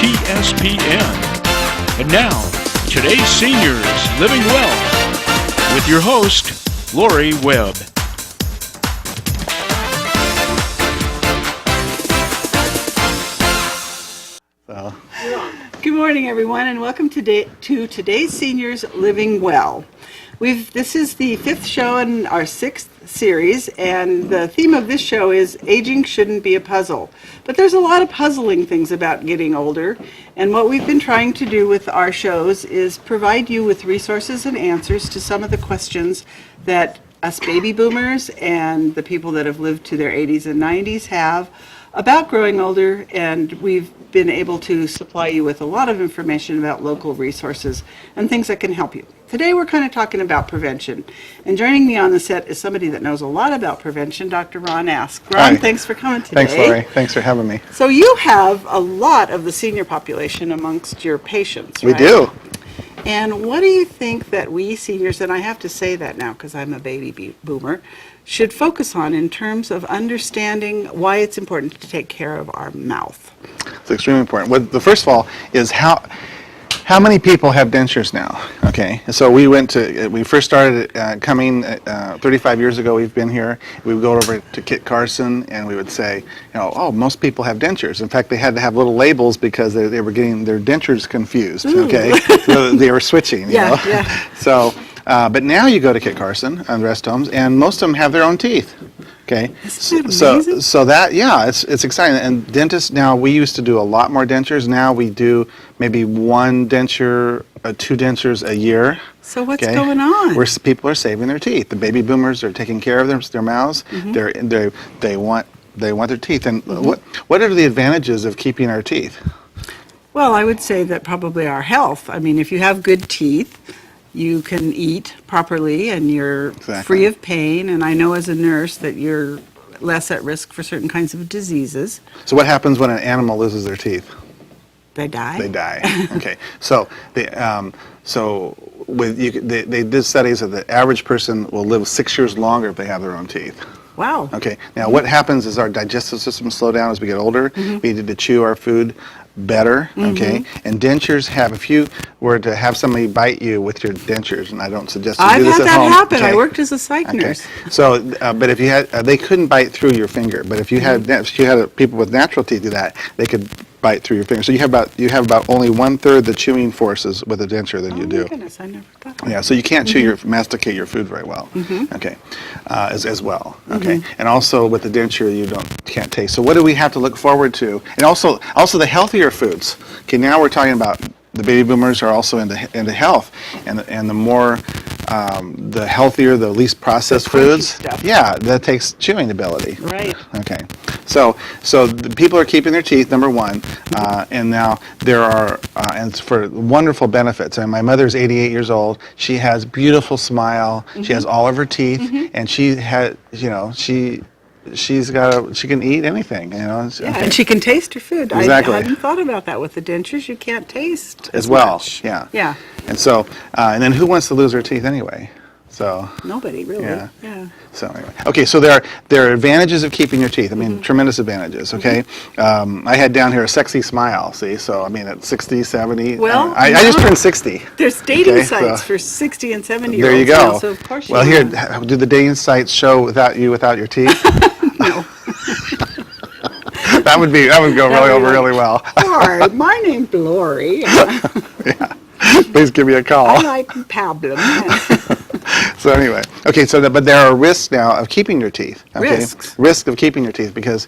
ESPN. And now, today's seniors living well with your host, Laurie Webb. Good morning, everyone, and welcome to today's Seniors Living Well. This is the fifth show in our sixth series, and the theme of this show is Aging Shouldn't Be a Puzzle. But there's a lot of puzzling things about getting older, and what we've been trying to do with our shows is provide you with resources and answers to some of the questions that us baby boomers and the people that have lived to their 80s and 90s have about growing older, and we've been able to supply you with a lot of information about local resources and things that can help you. Today we're kind of talking about prevention, and joining me on the set is somebody that knows a lot about prevention, Dr. Ron Ask. Ron, Hi. Thanks for coming today. Thanks, Laurie. Thanks for having me. So you have a lot of the senior population amongst your patients, right? We do. And what do you think that we seniors, and I have to say that now because I'm a baby boomer, should focus on in terms of understanding why it's important to take care of our mouth? It's extremely important. The first of all is how many people have dentures now? Okay, so we first started coming 35 years ago. We've been here. We would go over to Kit Carson, and we would say, most people have dentures. In fact, they had to have little labels because they were getting their dentures confused. Ooh. Okay, so they were switching. Yeah. So, but now you go to Kit Carson and the rest homes, and most of them have their own teeth. Okay, Isn't that amazing? so that, yeah, it's exciting. And dentists now, we used to do a lot more dentures. Now we do maybe one denture, two dentures a year. So what's going on? People are saving their teeth. The baby boomers are taking care of their mouths. Mm-hmm. They want their teeth. And what are the advantages of keeping our teeth? Well, I would say that probably our health. I mean, if you have good teeth, you can eat properly and you're free of pain. And I know as a nurse that you're less at risk for certain kinds of diseases. So what happens when an animal loses their teeth? They die? They die. Okay. So they did studies that the average person will live 6 years longer if they have their own teeth. Wow. Okay. Now what happens is our digestive system slows down as we get older. We need to chew our food better, okay? And dentures if you were to have somebody bite you with your dentures, and I don't suggest you do this at home. I've had that happen. Okay? I worked as a psych nurse. So, but if you had, they couldn't bite through your finger, but if you had people with natural teeth do that, they could bite through your finger. So you have about only 1/3 the chewing forces with a denture than you do. Oh my goodness, I never thought that. Yeah, so you can't masticate your food very well. Okay, as well. Okay, and also with the denture you can't taste. So what do we have to look forward to? And also the healthier foods. Okay, now we're talking about the baby boomers are also into health, and the more the healthier, the least processed foods. Stuff. Yeah, that takes chewing ability. Right. Okay, so the people are keeping their teeth, number one, and now there are and it's for wonderful benefits. And my mother's 88 years old. She has beautiful smile. She has all of her teeth, and she can eat anything, Yeah, and she can taste her food. Exactly. I hadn't thought about that with the dentures. You can't taste as well. much. Yeah. Yeah. And so, and then who wants to lose their teeth anyway? So. Nobody really. Yeah. So anyway, okay. So there are advantages of keeping your teeth. I mean, tremendous advantages. Okay. I had down here a sexy smile. See, so I mean, at 60, 70. Well, I just turned 60. There's dating Okay, sites so for 60 and 70 there you year olds. go. Now, so of course. Well, here, do the dating sites show without your teeth? No. that would go really well. Hi, my name's Laurie. Yeah. Please give me a call. I like pablum. So anyway, okay. But there are risks now of keeping your teeth. Okay? Risks of keeping your teeth because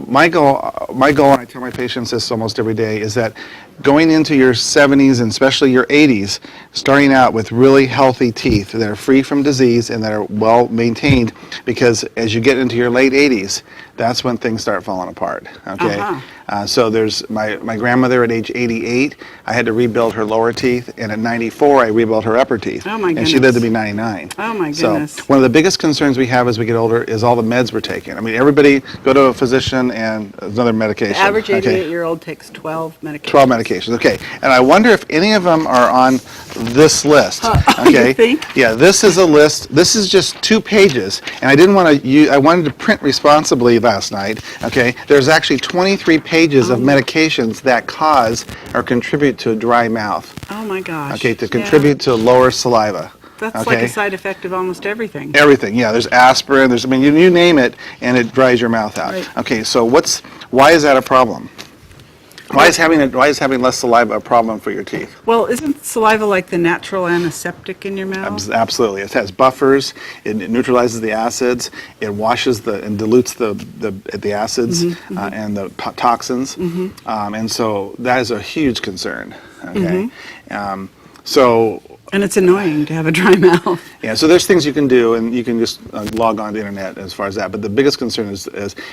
my goal, and I tell my patients this almost every day, is that going into your 70s and especially your 80s, starting out with really healthy teeth that are free from disease and that are well maintained, because as you get into your late 80s, that's when things start falling apart. Okay. So there's my grandmother at age 88. I had to rebuild her lower teeth, and at 94 I rebuilt her upper teeth. Oh my goodness. And she lived to be 99. Oh my goodness. So one of the biggest concerns we have as we get older is all the meds we're taking. I mean, everybody go to a physician and another medication. The average 88-year-old takes 12 medications. 12 medications. Okay. And I wonder if any of them are on this list. Okay. You think? Yeah. This is a list. This is just 2 pages, and I didn't want to use. I wanted to print responsibly last night. Okay, there's actually 23 pages of medications that cause or contribute to a dry mouth. Oh my gosh. Okay, to contribute to lower saliva. That's okay? like a side effect of almost everything. Everything, yeah. There's aspirin. There's, I mean, you name it, and it dries your mouth out. Right. Okay, so why is that a problem? Why is having less saliva a problem for your teeth? Well, isn't saliva like the natural antiseptic in your mouth? Absolutely. It has buffers. It neutralizes the acids. It washes and dilutes the acids and the toxins. And so that is a huge concern. Okay. And it's annoying to have a dry mouth. Yeah, so there's things you can do, and you can just log on to the internet as far as that. But the biggest concern is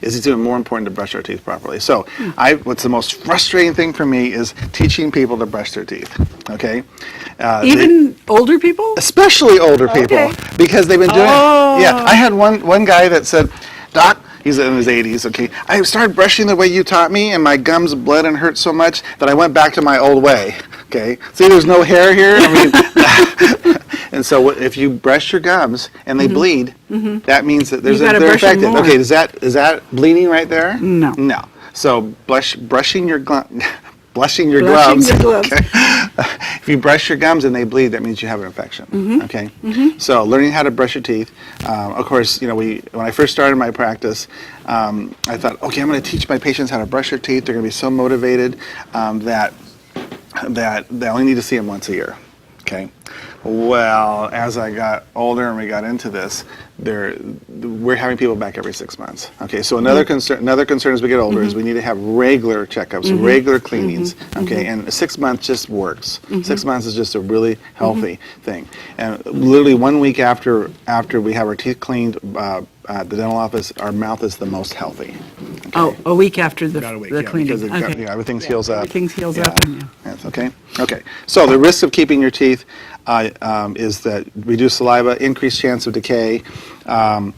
it's even more important to brush our teeth properly. So what's the most frustrating thing for me is teaching people to brush their teeth. Okay, Even older people? especially older people, because they've been doing it. Yeah, I had one guy that said, "Doc." He's in his 80s, okay. I started brushing the way you taught me, and my gums bled and hurt so much that I went back to my old way, okay. See, there's no hair here. I mean, and so if you brush your gums and they bleed, that means that they're infected. Okay, is that bleeding right there? No. No. So brushing your gloves. Okay. If you brush your gums and they bleed, that means you have an infection. Okay. So learning how to brush your teeth. Of course, you know, when I first started my practice, I thought, okay, I'm going to teach my patients how to brush their teeth. They're going to be so motivated that they only need to see them once a year. Okay. Well, as I got older and we got into this, we're having people back every 6 months. Okay, so another concern as we get older is we need to have regular checkups, regular cleanings. Okay, and 6 months just works. 6 months is just a really healthy thing. And literally 1 week after we have our teeth cleaned at the dental office, our mouth is the most healthy. Okay? Oh, a week after the cleaning. Because everything heals up. Everything heals up. Yes, okay. Okay. So the risk of keeping your teeth is that reduced saliva, increased chance of decay, and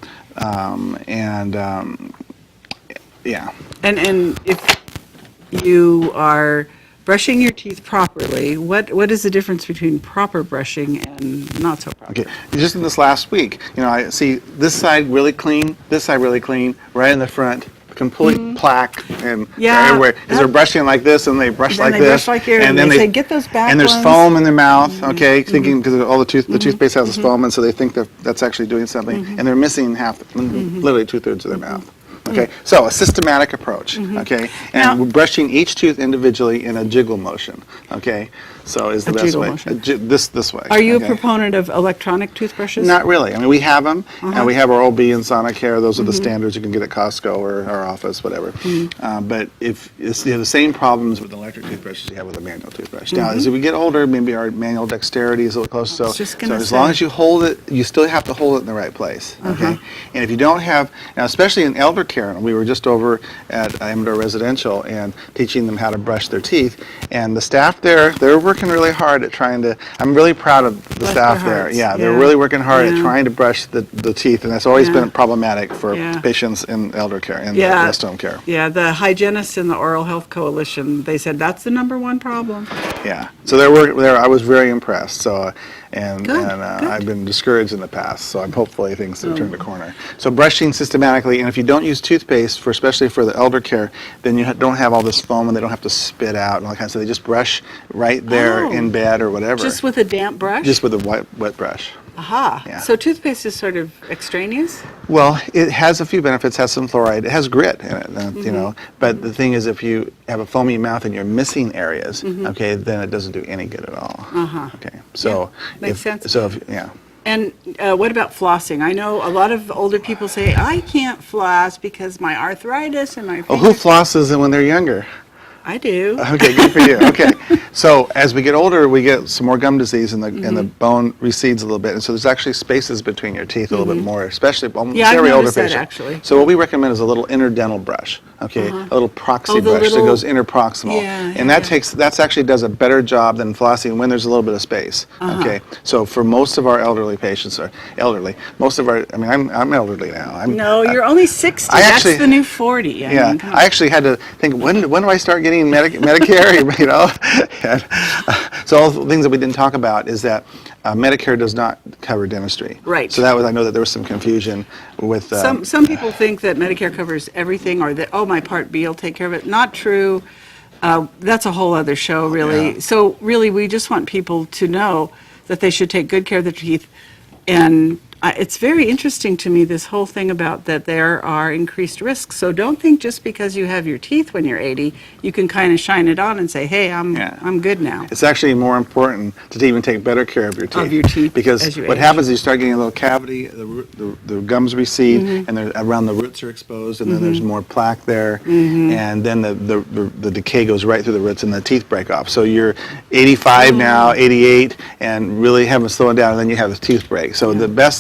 if you are brushing your teeth properly, what is the difference between proper brushing and not so proper? Okay, just in this last week, you know, I see this side really clean, this side really clean, right in the front, complete plaque and everywhere. Because they're brushing like this and they brush like this, and then they say, get those back and there's ones. foam in their mouth. Okay, thinking because all the toothpaste has this foam, and so they think that's actually doing something, and they're missing literally 2/3 of their mouth. Okay, so a systematic approach. Okay, and we're brushing each tooth individually in a jiggle motion. Okay, so is the best way. This way. Are you a proponent of electronic toothbrushes? Not really. I mean, we have them, and we have our Oral-B and Sonicare. Those are the standards you can get at Costco or our office, whatever. But if you have the same problems with electric toothbrushes you have with a manual toothbrush. Now, as we get older, maybe our manual dexterity is a little close. So as long as you hold it, you still have to hold it in the right place. Okay, and if you don't have, now especially in elder care, we were just over at Amador Residential and teaching them how to brush their teeth, and the staff there, they're working really hard at trying to, I'm really proud of the staff there. Yeah, they're really working hard at trying to brush the teeth, and that's always been problematic for patients in elder care, in rest home care. Yeah, the hygienists in the Oral Health Coalition, they said that's the #1 problem. Yeah, so I was very impressed. So, and I've been discouraged in the past, so I'm hopefully things have turned a corner. So brushing systematically, and if you don't use toothpaste, especially for the elder care, then you don't have all this foam and they don't have to spit out and all that kind of stuff. They just brush right there in bed or whatever. Just with a damp brush? Just with a wet brush. Aha. Yeah. So toothpaste is sort of extraneous? Well, it has a few benefits. It has some fluoride. It has grit in it, you know. But the thing is, if you have a foamy mouth and you're missing areas, okay, then it doesn't do any good at all. Okay. So makes sense. So And what about flossing? I know a lot of older people say, I can't floss because my arthritis and my fingers. Oh, who flosses when they're younger? I do. Okay, good for you. Okay, so as we get older, we get some more gum disease, and the bone recedes a little bit, and so there's actually spaces between your teeth a little bit more, especially very older patients. Actually. So what we recommend is a little interdental brush. Okay, a little proxy brush that goes interproximal, and that actually does a better job than flossing when there's a little bit of space. Okay, so for most of our elderly patients, most of our, I mean, I'm elderly now. No, you're only 60. That's the new 40. I mean, I actually had to think, when do I start getting Medicare? You know, so all the things that we didn't talk about is that Medicare does not cover dentistry. Right. So I know that there was some confusion with Some people think that Medicare covers everything, or that, oh, my Part B will take care of it. Not true. That's a whole other show, really. Yeah. So really, we just want people to know that they should take good care of their teeth. And it's very interesting to me, this whole thing about that there are increased risks. So don't think just because you have your teeth when you're 80, you can kind of shine it on and say, hey, I'm good now. It's actually more important to even take better care of your teeth. Of your teeth because as you what age. happens is you start getting a little cavity, the gums recede, and around the roots are exposed, and then there's more plaque there, and then the decay goes right through the roots, and the teeth break off. So you're 85 now, 88, and really haven't slowed down, and then you have the tooth break. So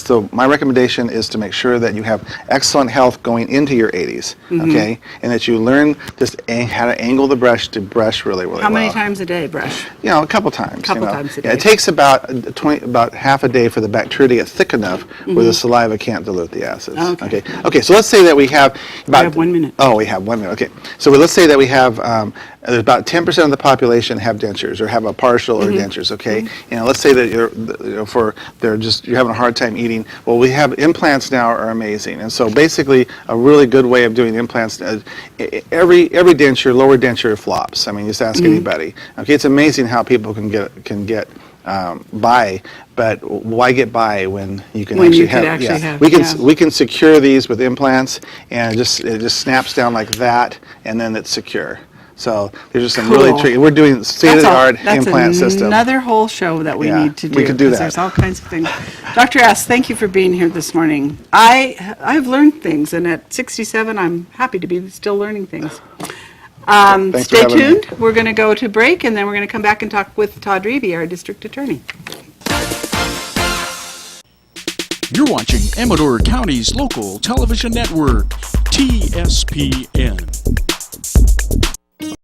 so my recommendation is to make sure that you have excellent health going into your 80s, okay, and that you learn just how to angle the brush to brush really well. How many times a day brush? A couple times. Couple times a day. Yeah, it takes about half a day for the bacteria to get thick enough where the saliva can't dilute the acids. Okay. So let's say that we have about. We have 1 minute. Oh, we have 1 minute. Okay. So let's say that we have there's about 10% of the population have dentures or have a partial or dentures. Okay. Let's say that you're having a hard time eating. Well, we have implants now are amazing, and so basically a really good way of doing implants. Every denture, lower denture flops. I mean, just ask anybody. Okay, it's amazing how people can get by, but why get by when you can have? We can secure these with implants, and it just snaps down like that, and then it's secure. So there's just some really tricky. We're doing state-of-the-art implant system. That's another whole show that we need to do. We could do that. There's all kinds of things. Dr. S., thank you for being here this morning. I've learned things, and at 67, I'm happy to be still learning things. Stay tuned. We're going to go to break, and then we're going to come back and talk with Todd Reevy, our district attorney. You're watching Amador County's local television network, TSPN.